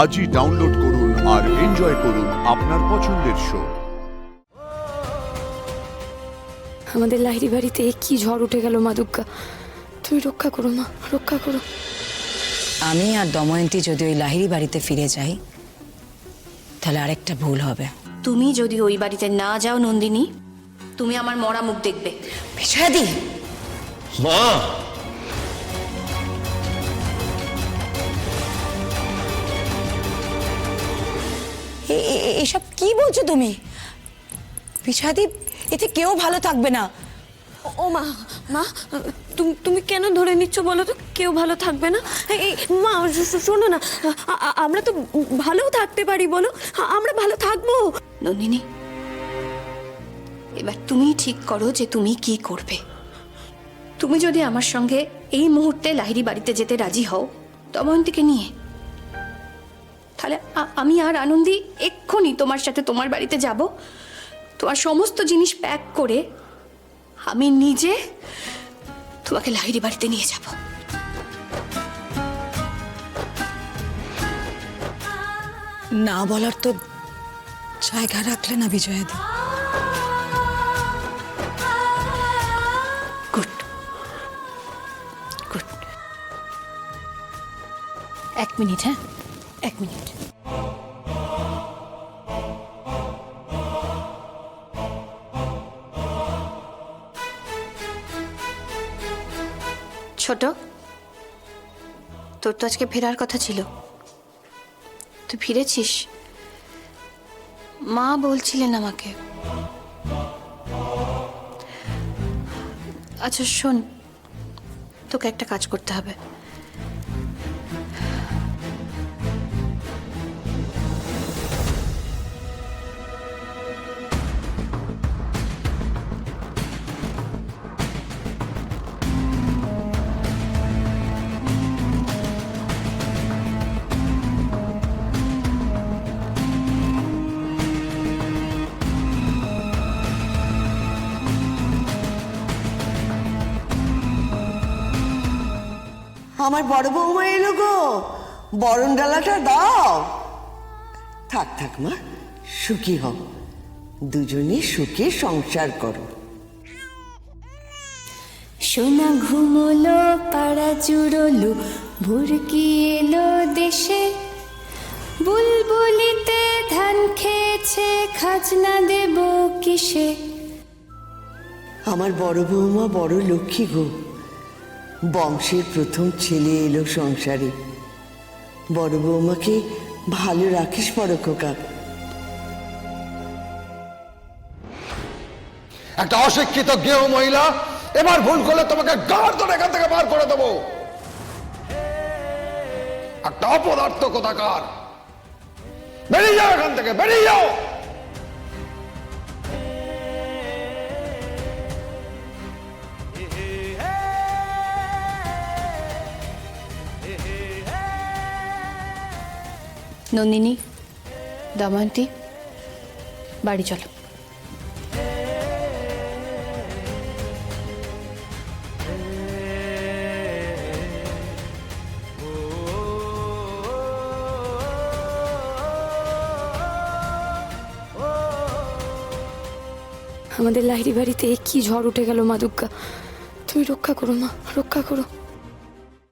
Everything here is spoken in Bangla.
আজই ডাউনলোড করুন আর এনজয় করুন আপনার পছন্দের শো। আমাদের লাহিড়ী বাড়িতে কি ঝড় উঠে গেল মা দুর্গা, তুমি রক্ষা করো মা, রক্ষা করো। আমি আর দময়ন্তী যদি ওই লাহিড়ী বাড়িতে ফিরে যাই তাহলে আরেকটা ভুল হবে। তুমি যদি ওই বাড়িতে না যাও নন্দিনী, তুমি আমার মরা মুখ দেখবে। বিজয়াদি, মা, এসব কি বলছো তুমি? বিজয়াদি, এতে কেউ ভালো থাকবে না। ও মা, মা তুমি কেন ধরে নিচ্ছ বলো তো কেউ ভালো থাকবে না? এই মা শোনো না, আমরা তো ভালো থাকতে পারি, বলো আমরা ভালো থাকবো। নন্দিনী, এবার তুমি ঠিক করো যে তুমি কি করবে। তুমি যদি আমার সঙ্গে এই মুহূর্তে লাহিড়ী বাড়িতে যেতে রাজি হও দময়ন্তীকে নিয়ে, তাহলে আমি আর আনন্দী এক্ষুনি তোমার সাথে তোমার বাড়িতে যাব। তোমার সমস্ত জিনিস প্যাক করে আমি নিজে তোমাকে লাহিড়ী বাড়িতে নিয়ে যাব। না বলার তো জায়গা রাখলে না বিজয়াদি। গুড গুড, 1 মিনিট, হ্যাঁ 1 মিনিট। ছোট, তোর তো আজকে ফেরার কথা ছিল, তুই ফিরেছিস? মা বলছিলেন আমাকে। আচ্ছা শোন, তোকে একটা কাজ করতে হবে। আমার বড় বৌমা এলো গো, বরণ ডালাটা দাও। থাক থাক মা, সুখী হও, দুজনে সুখে সংসার করো। সোনা ঘুমলো পাড়া জুড়লো, ভুরকি এলো দেশে, বুলবুলিতে ধান খেয়েছে, খাজনা দেব কিসে। আমার বড় বৌমা বড় লক্ষ্মী গো, বংশের প্রথম ছেলে এলো সংসারে। বড় বৌমাকে ভালো রাখিস বড় খোকা। একটা অশিক্ষিত গৃহ মহিলা এবার ভুল করলে তোমাকে গাড় ধরে এখান থেকে বার করে দেবো। একটা অপদার্থ কোথাকার, বেরিয়ে যাও এখান থেকে, বেরিয়ে যাও। নন্দিনী, দময়ন্তী, বাড়ি চলো। আমাদের লাহিড়ী বাড়িতে কি ঝড় উঠে গেল মা দুর্গা, তুমি রক্ষা করো মা, রক্ষা করো।